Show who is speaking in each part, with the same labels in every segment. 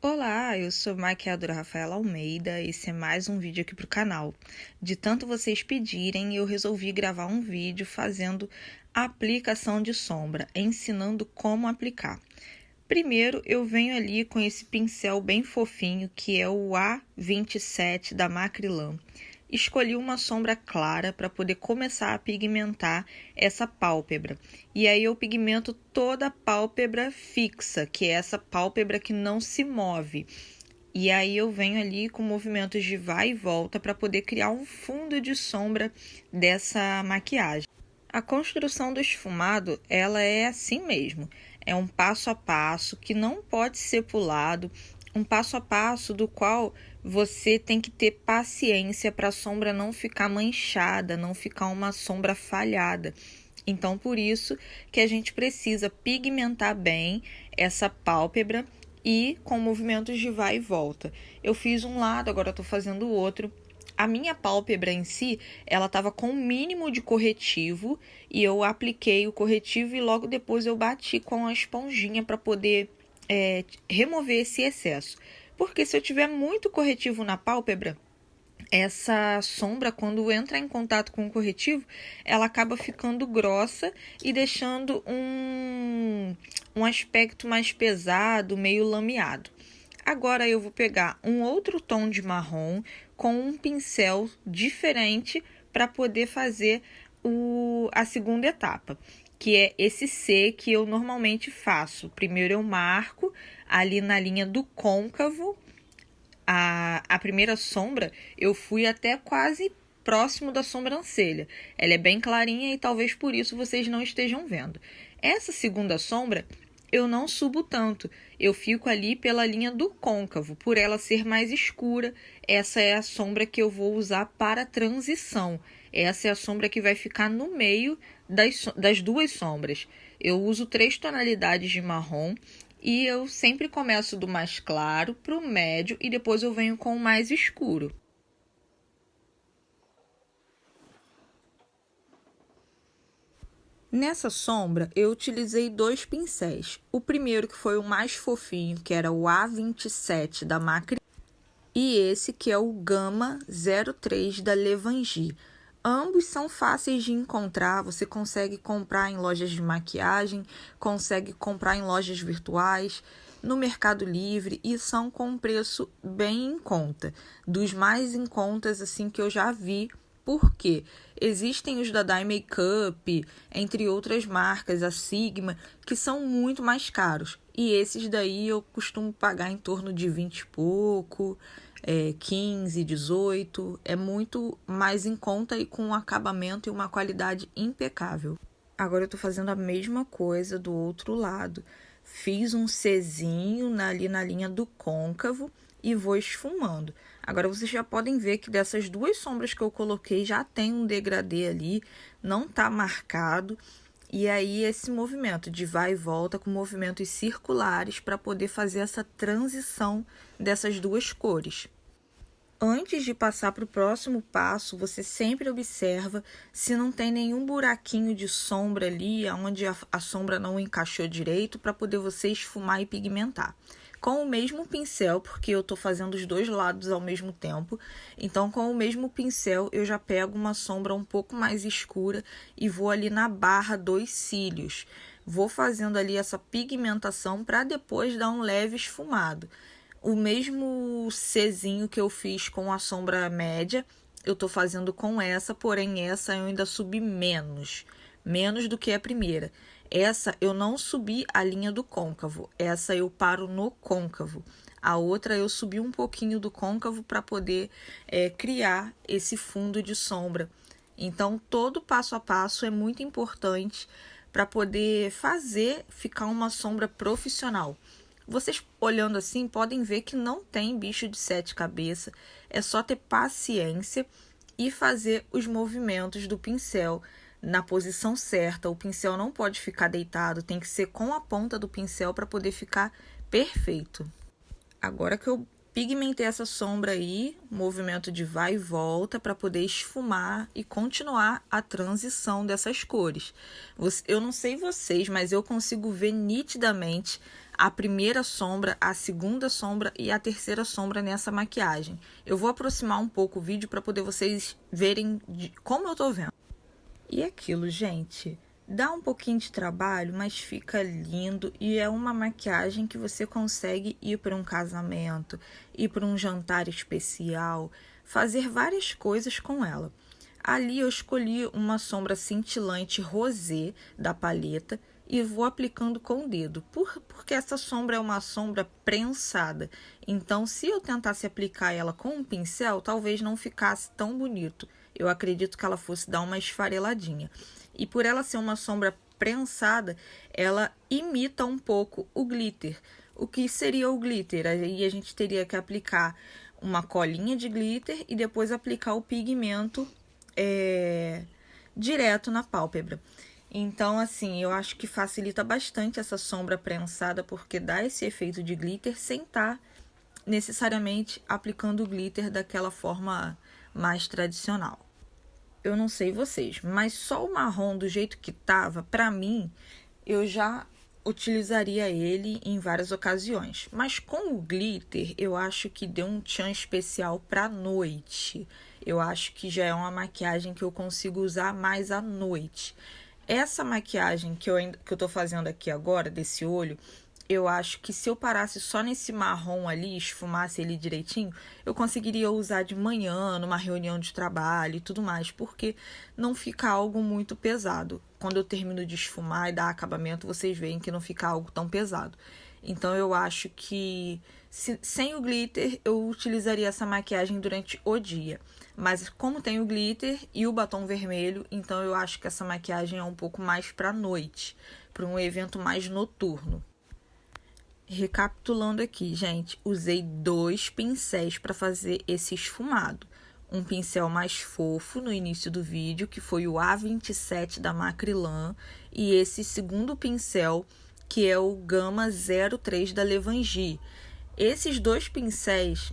Speaker 1: Olá, eu sou a maquiadora Rafaela Almeida, esse é mais um vídeo aqui para o canal. De tanto vocês pedirem, eu resolvi gravar um vídeo fazendo a aplicação de sombra, ensinando como aplicar. Primeiro, eu venho ali com esse pincel bem fofinho, que é o A27 da Macrylan. Escolhi uma sombra clara para poder começar a pigmentar essa pálpebra. E aí eu pigmento toda a pálpebra fixa, que é essa pálpebra que não se move. E aí eu venho ali com movimentos de vai e volta para poder criar um fundo de sombra dessa maquiagem. A construção do esfumado, ela é assim mesmo. É um passo a passo que não pode ser pulado, um passo a passo do qual você tem que ter paciência para a sombra não ficar manchada, não ficar uma sombra falhada. Então, por isso que a gente precisa pigmentar bem essa pálpebra e com movimentos de vai e volta. Eu fiz um lado, agora estou fazendo o outro. A minha pálpebra em si, ela estava com o mínimo de corretivo e eu apliquei o corretivo e logo depois eu bati com a esponjinha para poder remover esse excesso. Porque se eu tiver muito corretivo na pálpebra, essa sombra, quando entra em contato com o corretivo, ela acaba ficando grossa e deixando um aspecto mais pesado, meio lameado. Agora eu vou pegar um outro tom de marrom com um pincel diferente para poder fazer a segunda etapa, que é esse C que eu normalmente faço. Primeiro eu marco ali na linha do côncavo. A primeira sombra eu fui até quase próximo da sobrancelha. Ela é bem clarinha e talvez por isso vocês não estejam vendo. Essa segunda sombra eu não subo tanto, eu fico ali pela linha do côncavo, por ela ser mais escura. Essa é a sombra que eu vou usar para transição. Essa é a sombra que vai ficar no meio das duas sombras. Eu uso 3 tonalidades de marrom e eu sempre começo do mais claro para o médio e depois eu venho com o mais escuro. Nessa sombra, eu utilizei 2 pincéis. O primeiro, que foi o mais fofinho, que era o A27 da Macrylan, e esse, que é o Gama 03 da Levangie. Ambos são fáceis de encontrar, você consegue comprar em lojas de maquiagem, consegue comprar em lojas virtuais, no Mercado Livre, e são com preço bem em conta, dos mais em contas assim que eu já vi. Porque existem os da Dye Makeup, entre outras marcas, a Sigma, que são muito mais caros. E esses daí eu costumo pagar em torno de 20 e pouco, 15, 18. É muito mais em conta e com um acabamento e uma qualidade impecável. Agora eu tô fazendo a mesma coisa do outro lado. Fiz um Czinho ali na linha do côncavo e vou esfumando. Agora vocês já podem ver que dessas 2 sombras que eu coloquei já tem um degradê ali, não tá marcado. E aí esse movimento de vai e volta com movimentos circulares para poder fazer essa transição dessas 2 cores. Antes de passar para o próximo passo, você sempre observa se não tem nenhum buraquinho de sombra ali, onde a sombra não encaixou direito, para poder você esfumar e pigmentar. Com o mesmo pincel, porque eu estou fazendo os 2 lados ao mesmo tempo, então com o mesmo pincel eu já pego uma sombra um pouco mais escura e vou ali na barra dos cílios. Vou fazendo ali essa pigmentação para depois dar um leve esfumado. O mesmo Czinho que eu fiz com a sombra média, eu tô fazendo com essa, porém essa eu ainda subi menos do que a primeira. Essa eu não subi a linha do côncavo, essa eu paro no côncavo. A outra eu subi um pouquinho do côncavo para poder criar esse fundo de sombra. Então, todo passo a passo é muito importante para poder fazer ficar uma sombra profissional. Vocês olhando assim podem ver que não tem bicho de 7 cabeças, é só ter paciência e fazer os movimentos do pincel na posição certa. O pincel não pode ficar deitado, tem que ser com a ponta do pincel para poder ficar perfeito. Agora que eu pigmentei essa sombra aí, movimento de vai e volta, para poder esfumar e continuar a transição dessas cores. Eu não sei vocês, mas eu consigo ver nitidamente a primeira sombra, a segunda sombra e a terceira sombra nessa maquiagem. Eu vou aproximar um pouco o vídeo para poder vocês verem como eu tô vendo. E aquilo, gente, dá um pouquinho de trabalho, mas fica lindo e é uma maquiagem que você consegue ir para um casamento, ir para um jantar especial, fazer várias coisas com ela. Ali eu escolhi uma sombra cintilante rosé da paleta e vou aplicando com o dedo, porque essa sombra é uma sombra prensada. Então, se eu tentasse aplicar ela com um pincel, talvez não ficasse tão bonito. Eu acredito que ela fosse dar uma esfareladinha. E por ela ser uma sombra prensada, ela imita um pouco o glitter. O que seria o glitter? Aí a gente teria que aplicar uma colinha de glitter e depois aplicar o pigmento direto na pálpebra. Então, assim, eu acho que facilita bastante essa sombra prensada, porque dá esse efeito de glitter sem estar necessariamente aplicando o glitter daquela forma mais tradicional. Eu não sei vocês, mas só o marrom do jeito que tava, pra mim, eu já utilizaria ele em várias ocasiões. Mas com o glitter, eu acho que deu um tchan especial pra noite. Eu acho que já é uma maquiagem que eu consigo usar mais à noite. Essa maquiagem que eu tô fazendo aqui agora, desse olho, eu acho que se eu parasse só nesse marrom ali, esfumasse ele direitinho, eu conseguiria usar de manhã, numa reunião de trabalho e tudo mais, porque não fica algo muito pesado. Quando eu termino de esfumar e dar acabamento, vocês veem que não fica algo tão pesado. Então, eu acho que sem o glitter, eu utilizaria essa maquiagem durante o dia. Mas como tem o glitter e o batom vermelho, então eu acho que essa maquiagem é um pouco mais para noite, para um evento mais noturno. Recapitulando aqui, gente, usei 2 pincéis para fazer esse esfumado. Um pincel mais fofo no início do vídeo, que foi o A27 da Macrylan, e esse segundo pincel, que é o Gama 03 da Levangie. Esses 2 pincéis,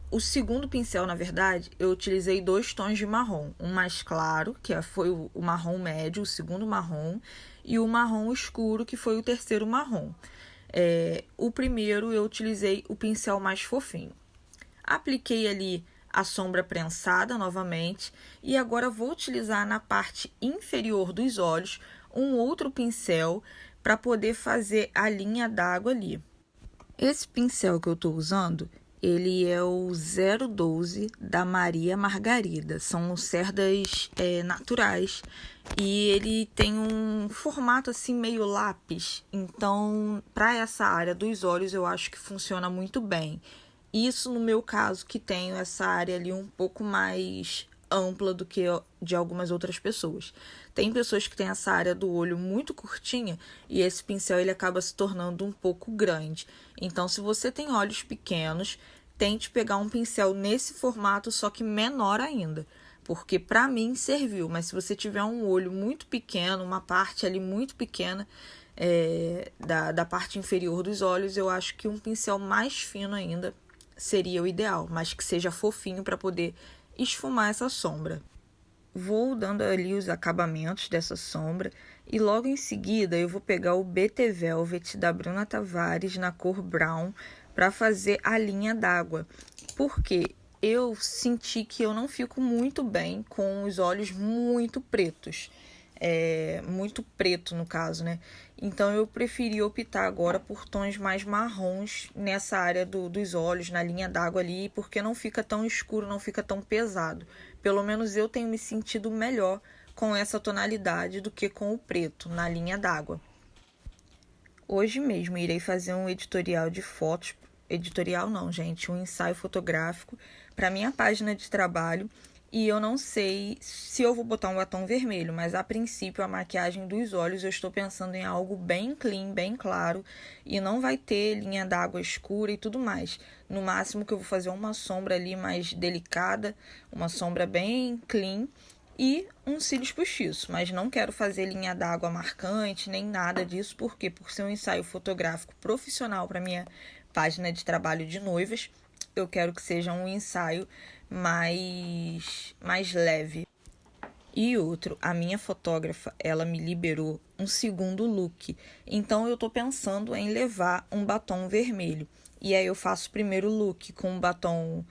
Speaker 1: o segundo pincel, na verdade, eu utilizei 2 tons de marrom. Um mais claro, que foi o marrom médio, o segundo marrom, e o marrom escuro, que foi o terceiro marrom. O primeiro eu utilizei o pincel mais fofinho. Apliquei ali a sombra prensada novamente e agora vou utilizar na parte inferior dos olhos um outro pincel para poder fazer a linha d'água ali. Esse pincel que eu estou usando, ele é o 012 da Maria Margarida. São cerdas naturais e ele tem um formato assim meio lápis. Então, para essa área dos olhos, eu acho que funciona muito bem. Isso no meu caso, que tenho essa área ali um pouco mais ampla do que de algumas outras pessoas. Tem pessoas que têm essa área do olho muito curtinha e esse pincel ele acaba se tornando um pouco grande. Então, se você tem olhos pequenos, tente pegar um pincel nesse formato, só que menor ainda. Porque para mim serviu, mas se você tiver um olho muito pequeno, uma parte ali muito pequena da parte inferior dos olhos, eu acho que um pincel mais fino ainda seria o ideal, mas que seja fofinho para poder esfumar essa sombra. Vou dando ali os acabamentos dessa sombra e logo em seguida eu vou pegar o BT Velvet da Bruna Tavares na cor brown para fazer a linha d'água, porque eu senti que eu não fico muito bem com os olhos muito pretos, muito preto no caso, né? Então eu preferi optar agora por tons mais marrons nessa área dos olhos, na linha d'água ali, porque não fica tão escuro, não fica tão pesado. Pelo menos eu tenho me sentido melhor com essa tonalidade do que com o preto na linha d'água. Hoje mesmo irei fazer um editorial de fotos, editorial não, gente, um ensaio fotográfico para minha página de trabalho. E eu não sei se eu vou botar um batom vermelho, mas a princípio a maquiagem dos olhos eu estou pensando em algo bem clean, bem claro. E não vai ter linha d'água escura e tudo mais. No máximo que eu vou fazer uma sombra ali mais delicada, uma sombra bem clean e um cílios postiço. Mas não quero fazer linha d'água marcante, nem nada disso. Por quê? Por ser um ensaio fotográfico profissional para minha página de trabalho de noivas. Eu quero que seja um ensaio mais leve. E outro, a minha fotógrafa, ela me liberou um segundo look. Então eu tô pensando em levar um batom vermelho. E aí eu faço o primeiro look com um batom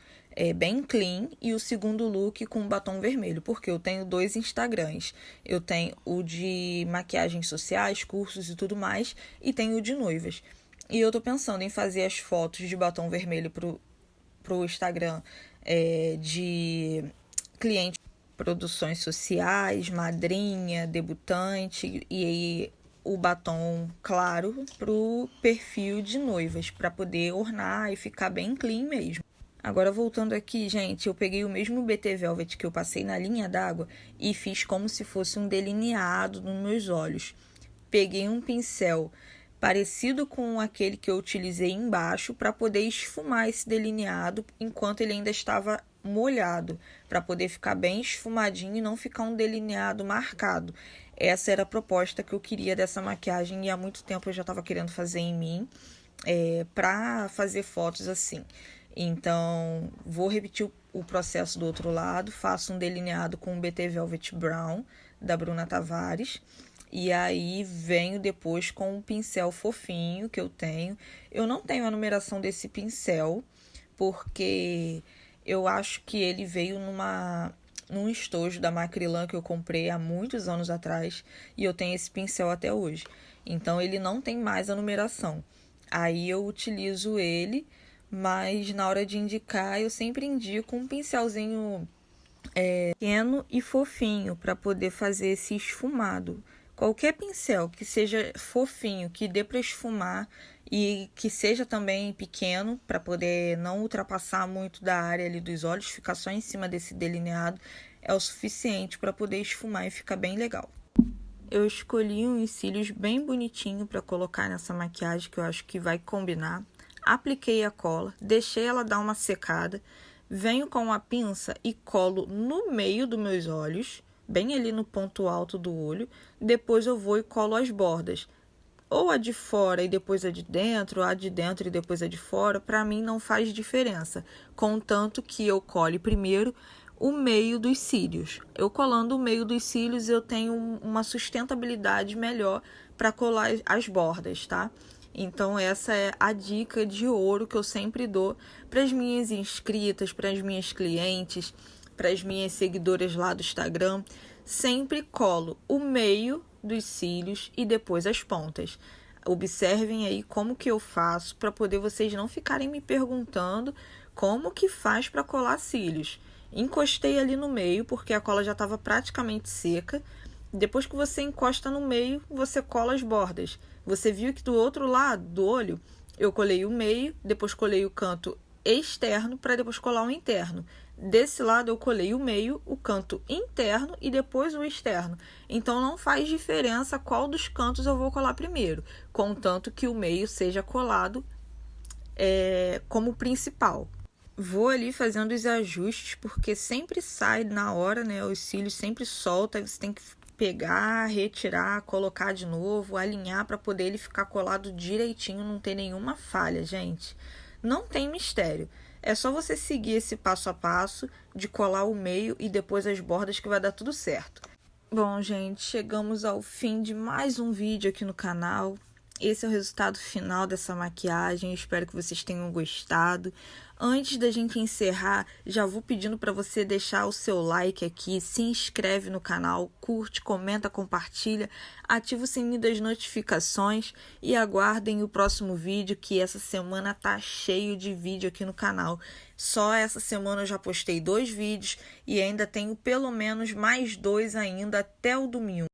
Speaker 1: bem clean e o segundo look com um batom vermelho. Porque eu tenho 2 Instagrams. Eu tenho o de maquiagens sociais, cursos e tudo mais. E tenho o de noivas. E eu tô pensando em fazer as fotos de batom vermelho pro Instagram de cliente, produções sociais, madrinha, debutante e o batom claro pro perfil de noivas, para poder ornar e ficar bem clean mesmo. Agora voltando aqui, gente, eu peguei o mesmo BT Velvet que eu passei na linha d'água e fiz como se fosse um delineado nos meus olhos. Peguei um pincel parecido com aquele que eu utilizei embaixo para poder esfumar esse delineado enquanto ele ainda estava molhado, para poder ficar bem esfumadinho e não ficar um delineado marcado. Essa era a proposta que eu queria dessa maquiagem e há muito tempo eu já estava querendo fazer em mim, para fazer fotos assim. Então, vou repetir o processo do outro lado, faço um delineado com o BT Velvet Brown, da Bruna Tavares, e aí venho depois com um pincel fofinho que eu tenho. Eu não tenho a numeração desse pincel, porque eu acho que ele veio num estojo da Macrylan que eu comprei há muitos anos atrás, e eu tenho esse pincel até hoje. Então, ele não tem mais a numeração. Aí eu utilizo ele, mas na hora de indicar, eu sempre indico um pincelzinho pequeno e fofinho para poder fazer esse esfumado. Qualquer pincel que seja fofinho, que dê para esfumar e que seja também pequeno, para poder não ultrapassar muito da área ali dos olhos, ficar só em cima desse delineado, é o suficiente para poder esfumar e ficar bem legal. Eu escolhi uns cílios bem bonitinho para colocar nessa maquiagem, que eu acho que vai combinar. Apliquei a cola, deixei ela dar uma secada, venho com a pinça e colo no meio dos meus olhos, bem ali no ponto alto do olho. Depois eu vou e colo as bordas, ou a de fora e depois a de dentro, ou a de dentro e depois a de fora. Para mim não faz diferença, contanto que eu cole primeiro o meio dos cílios. Eu colando o meio dos cílios, eu tenho uma sustentabilidade melhor para colar as bordas, tá? Então, essa é a dica de ouro que eu sempre dou para as minhas inscritas, para as minhas clientes, para as minhas seguidoras lá do Instagram. Sempre colo o meio dos cílios e depois as pontas. Observem aí como que eu faço, para poder vocês não ficarem me perguntando como que faz para colar cílios. Encostei ali no meio, porque a cola já estava praticamente seca. Depois que você encosta no meio, você cola as bordas. Você viu que do outro lado do olho, eu colei o meio, depois colei o canto externo, para depois colar o interno. Desse lado, eu colei o meio, o canto interno e depois o externo. Então, não faz diferença qual dos cantos eu vou colar primeiro, contanto que o meio seja colado como principal. Vou ali fazendo os ajustes, porque sempre sai na hora, né? Os cílios sempre soltam, aí você tem que pegar, retirar, colocar de novo, alinhar para poder ele ficar colado direitinho, não ter nenhuma falha, gente. Não tem mistério. É só você seguir esse passo a passo de colar o meio e depois as bordas, que vai dar tudo certo. Bom, gente, chegamos ao fim de mais um vídeo aqui no canal. Esse é o resultado final dessa maquiagem. Espero que vocês tenham gostado. Antes da gente encerrar, já vou pedindo para você deixar o seu like aqui, se inscreve no canal, curte, comenta, compartilha, ativa o sininho das notificações e aguardem o próximo vídeo, que essa semana tá cheio de vídeo aqui no canal. Só essa semana eu já postei 2 vídeos e ainda tenho pelo menos mais 2 ainda até o domingo.